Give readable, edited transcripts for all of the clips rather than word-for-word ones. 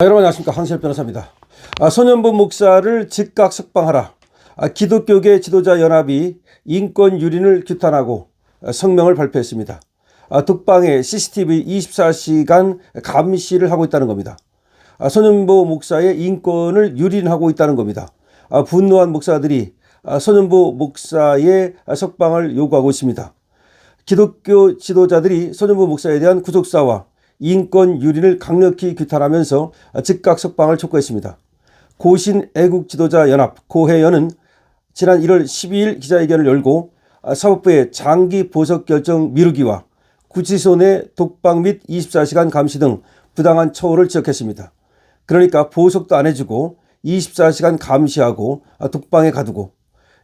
여러분 안녕하십니까, 황실 변호사입니다. 손현보 목사를 즉각 석방하라. 기독교계 지도자 연합이 인권 유린을 규탄하고 성명을 발표했습니다. 독방에 CCTV 24시간 감시를 하고 있다는 겁니다. 손현보 목사의 인권을 유린하고 있다는 겁니다. 분노한 목사들이 손현보 목사의 석방을 요구하고 있습니다. 기독교 지도자들이 손현보 목사에 대한 구속사와 인권 유린을 강력히 규탄하면서 즉각 석방을 촉구했습니다. 고신 애국지도자연합 고해연은 지난 1월 12일 기자회견을 열고 사법부의 장기 보석 결정 미루기와 구치소 내 독방 및 24시간 감시 등 부당한 처우를 지적했습니다. 그러니까 보석도 안 해주고 24시간 감시하고 독방에 가두고,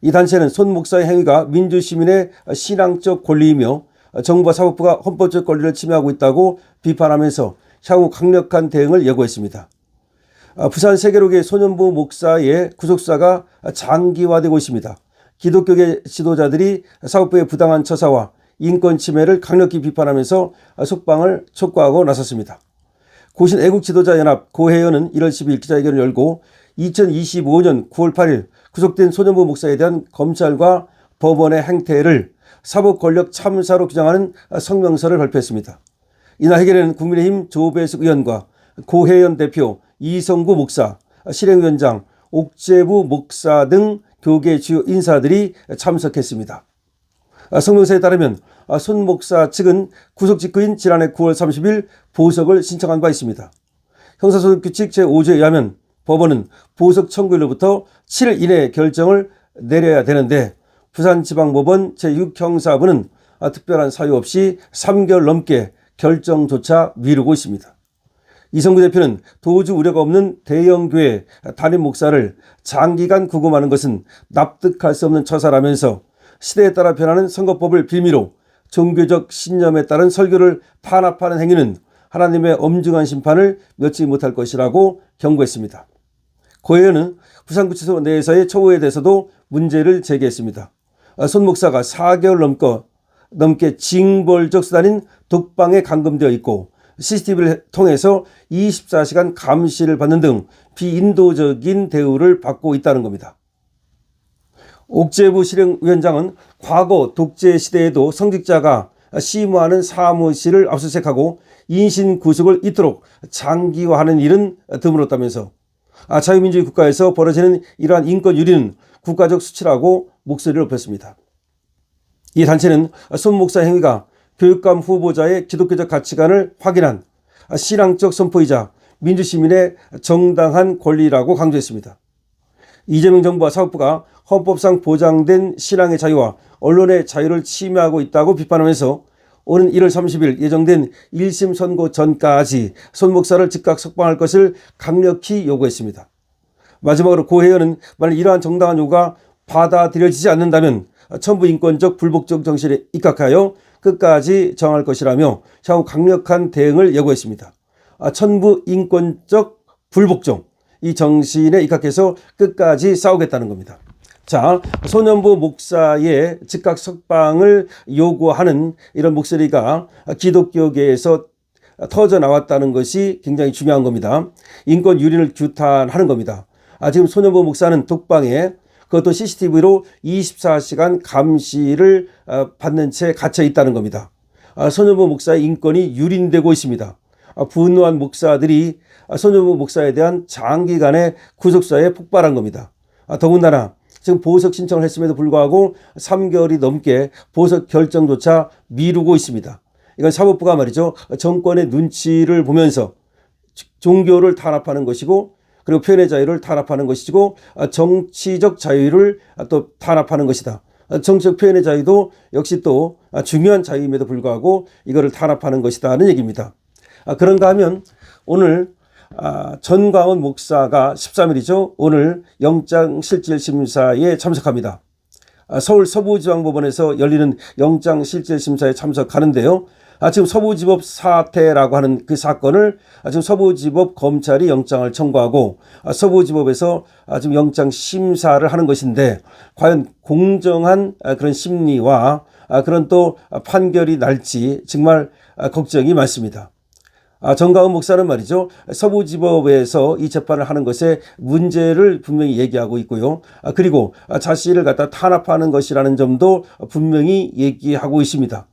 이 단체는 손 목사의 행위가 민주시민의 신앙적 권리이며 정부와 사법부가 헌법적 권리를 침해하고 있다고 비판하면서 향후 강력한 대응을 예고했습니다. 부산 세계로의 손현보 목사의 구속사가 장기화되고 있습니다. 기독교계 지도자들이 사법부의 부당한 처사와 인권 침해를 강력히 비판하면서 석방을 촉구하고 나섰습니다. 고신 애국지도자연합 고해연은 1월 12일 기자회견을 열고 2025년 9월 8일 구속된 손현보 목사에 대한 검찰과 법원의 행태를 사법권력 참사로 규정하는 성명서를 발표했습니다. 이날 회견에는 국민의힘 조배숙 의원과 고해연 대표, 이성구 목사, 실행위원장, 옥재부 목사 등 교계 주요 인사들이 참석했습니다. 성명서에 따르면 손 목사 측은 구속 직후인 지난해 9월 30일 보석을 신청한 바 있습니다. 형사소송규칙 제5조에 의하면 법원은 보석 청구일로부터 7일 이내에 결정을 내려야 되는데 부산지방법원 제6형사부는 특별한 사유 없이 3개월 넘게 결정조차 미루고 있습니다. 이성구 대표는 도주 우려가 없는 대형교회 담임 목사를 장기간 구금하는 것은 납득할 수 없는 처사라면서 시대에 따라 변하는 선거법을 빌미로 종교적 신념에 따른 설교를 탄압하는 행위는 하나님의 엄중한 심판을 면치 못할 것이라고 경고했습니다. 고해연은 부산구치소 내에서의 처우에 대해서도 문제를 제기했습니다. 손 목사가 4개월 넘게 징벌적 수단인 독방에 감금되어 있고 CCTV를 통해서 24시간 감시를 받는 등 비인도적인 대우를 받고 있다는 겁니다. 옥재부 실행위원장은 과거 독재 시대에도 성직자가 시무하는 사무실을 압수수색하고 인신 구속을 잇도록 장기화하는 일은 드물었다면서 자유민주주의 국가에서 벌어지는 이러한 인권 유린은 국가적 수치라고 목소리를 높였습니다. 이 단체는 손 목사 행위가 교육감 후보자의 기독교적 가치관을 확인한 신앙적 선포이자 민주시민의 정당한 권리라고 강조했습니다. 이재명 정부와 사법부가 헌법상 보장된 신앙의 자유와 언론의 자유를 침해하고 있다고 비판하면서 오는 1월 30일 예정된 1심 선고 전까지 손 목사를 즉각 석방할 것을 강력히 요구했습니다. 마지막으로 고해연은 만일 이러한 정당한 요구가 받아들여지지 않는다면 천부인권적 불복종 정신에 입각하여 끝까지 저항할 것이라며 향후 강력한 대응을 예고했습니다. 천부인권적 불복종, 이 정신에 입각해서 끝까지 싸우겠다는 겁니다. 자, 손현보 목사의 즉각 석방을 요구하는 이런 목소리가 기독교계에서 터져 나왔다는 것이 굉장히 중요한 겁니다. 인권 유린을 규탄하는 겁니다. 지금 손현보 목사는 독방에, 그것도 CCTV로 24시간 감시를 받는 채 갇혀 있다는 겁니다. 손현보 목사의 인권이 유린되고 있습니다. 분노한 목사들이 손현보 목사에 대한 장기간의 구속사에 폭발한 겁니다. 더군다나 지금 보석 신청을 했음에도 불구하고 3개월이 넘게 보석 결정조차 미루고 있습니다. 이건 사법부가 말이죠, 정권의 눈치를 보면서 종교를 탄압하는 것이고, 그리고 표현의 자유를 탄압하는 것이고, 정치적 자유를 또 탄압하는 것이다. 정치적 표현의 자유도 역시 또 중요한 자유임에도 불구하고 이거를 탄압하는 것이다는 얘기입니다. 그런가 하면 오늘 전광훈 목사가 13일이죠. 오늘 영장실질심사에 참석합니다. 서울 서부지방법원에서 열리는 영장실질심사에 참석하는데요. 지금 서부지법 사태라고 하는 그 사건을 지금 서부지법 검찰이 영장을 청구하고 서부지법에서 지금 영장 심사를 하는 것인데, 과연 공정한 그런 심리와 그런 또 판결이 날지 정말 걱정이 많습니다. 정가은 목사는 말이죠. 서부지법에서 이 재판을 하는 것에 문제를 분명히 얘기하고 있고요. 그리고 자신을 갖다 탄압하는 것이라는 점도 분명히 얘기하고 있습니다.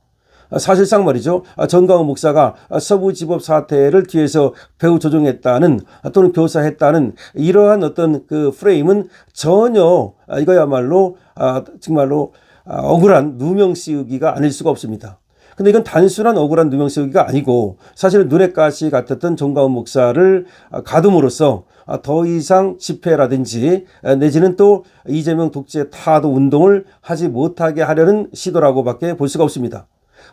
사실상 말이죠. 정가은 목사가 서부지법 사태를 뒤에서 배후 조종했다는 또는 교사했다는 이러한 어떤 그 프레임은 전혀 이거야말로 정말로 억울한 누명 씌우기가 아닐 수가 없습니다. 근데 이건 단순한 억울한 누명 씌우기가 아니고 사실은 눈에 가시 같았던 정가은 목사를 가둠으로써 더 이상 집회라든지 내지는 또 이재명 독재 타도 운동을 하지 못하게 하려는 시도라고밖에 볼 수가 없습니다.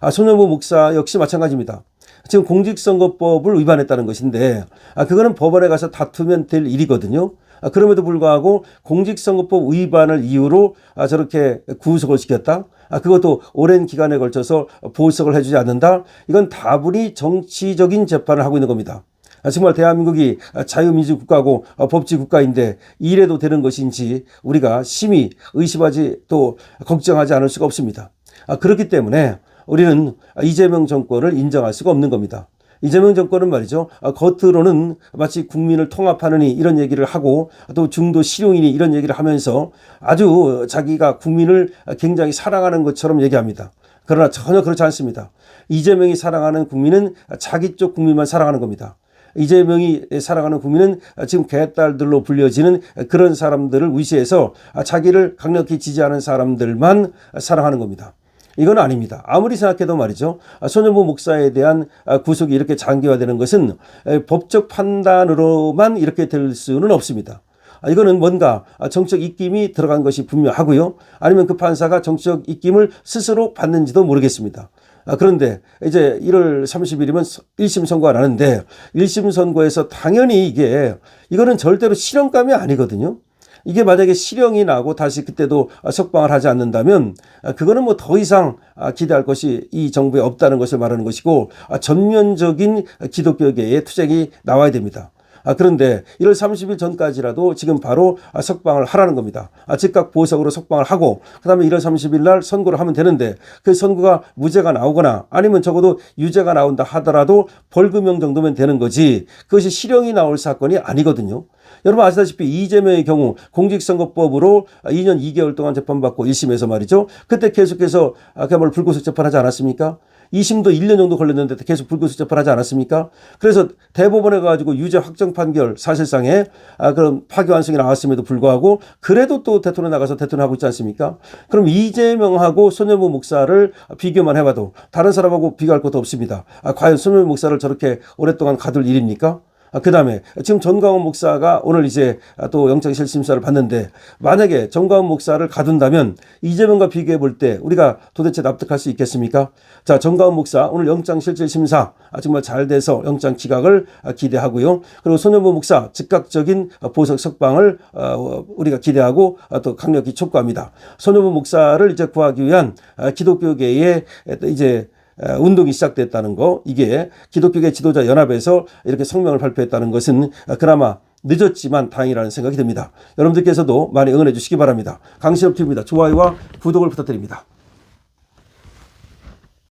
손현보 목사 역시 마찬가지입니다. 지금 공직선거법을 위반했다는 것인데 그거는 법원에 가서 다투면 될 일이거든요. 그럼에도 불구하고 공직선거법 위반을 이유로 저렇게 구속을 시켰다. 그것도 오랜 기간에 걸쳐서 보석을 해주지 않는다. 이건 다분히 정치적인 재판을 하고 있는 겁니다. 정말 대한민국이 자유민주국가고 법치국가인데 이래도 되는 것인지 우리가 심히 의심하지 또 걱정하지 않을 수가 없습니다. 그렇기 때문에 우리는 이재명 정권을 인정할 수가 없는 겁니다. 이재명 정권은 말이죠. 겉으로는 마치 국민을 통합하느니 이런 얘기를 하고 또 중도 실용이니 이런 얘기를 하면서 아주 자기가 국민을 굉장히 사랑하는 것처럼 얘기합니다. 그러나 전혀 그렇지 않습니다. 이재명이 사랑하는 국민은 자기 쪽 국민만 사랑하는 겁니다. 이재명이 사랑하는 국민은 지금 개딸들로 불려지는 그런 사람들을 위시해서 자기를 강력히 지지하는 사람들만 사랑하는 겁니다. 이건 아닙니다. 아무리 생각해도 말이죠. 손현보 목사에 대한 구속이 이렇게 장기화되는 것은 법적 판단으로만 이렇게 될 수는 없습니다. 이거는 뭔가 정적 입김이 들어간 것이 분명하고요. 아니면 그 판사가 정적 입김을 스스로 받는지도 모르겠습니다. 그런데 이제 1월 30일이면 1심 선고가 나는데 1심 선고에서 당연히 이거는 절대로 실형감이 아니거든요. 이게 만약에 실형이 나고 다시 그때도 석방을 하지 않는다면 그거는 뭐 더 이상 기대할 것이 이 정부에 없다는 것을 말하는 것이고 전면적인 기독교계의 투쟁이 나와야 됩니다. 그런데 1월 30일 전까지라도 지금 바로 석방을 하라는 겁니다. 즉각 보석으로 석방을 하고 그다음에 1월 30일 날 선고를 하면 되는데 그 선고가 무죄가 나오거나 아니면 적어도 유죄가 나온다 하더라도 벌금형 정도면 되는 거지 그것이 실형이 나올 사건이 아니거든요. 여러분 아시다시피 이재명의 경우 공직선거법으로 2년 2개월 동안 재판받고 1심에서 말이죠. 그때 계속해서 그야말로 불구속 재판하지 않았습니까? 2심도 1년 정도 걸렸는데 계속 불구속 재판하지 않았습니까? 그래서 대법원에 가지고 유죄 확정 판결 사실상에 그런 파기환송이 나왔음에도 불구하고 그래도 또 대통령 나가서 대통령하고 있지 않습니까? 그럼 이재명하고 손현보 목사를 비교만 해봐도 다른 사람하고 비교할 것도 없습니다. 과연 손현보 목사를 저렇게 오랫동안 가둘 일입니까? 그 다음에 지금 전광훈 목사가 오늘 이제 또 영장실심사를 받는데 만약에 전광훈 목사를 가둔다면 이재명과 비교해 볼 때 우리가 도대체 납득할 수 있겠습니까? 자, 전광훈 목사 오늘 영장실질심사 정말 잘 돼서 영장 기각을 기대하고요. 그리고 손현보 목사 즉각적인 보석 석방을 우리가 기대하고 또 강력히 촉구합니다. 손현보 목사를 이제 구하기 위한 기독교계의 이제 운동이 시작됐다는 거, 이게 기독교계 지도자 연합에서 이렇게 성명을 발표했다는 것은 그나마 늦었지만 다행이라는 생각이 듭니다. 여러분들께서도 많이 응원해 주시기 바랍니다. 강신업TV입니다. 좋아요와 구독을 부탁드립니다.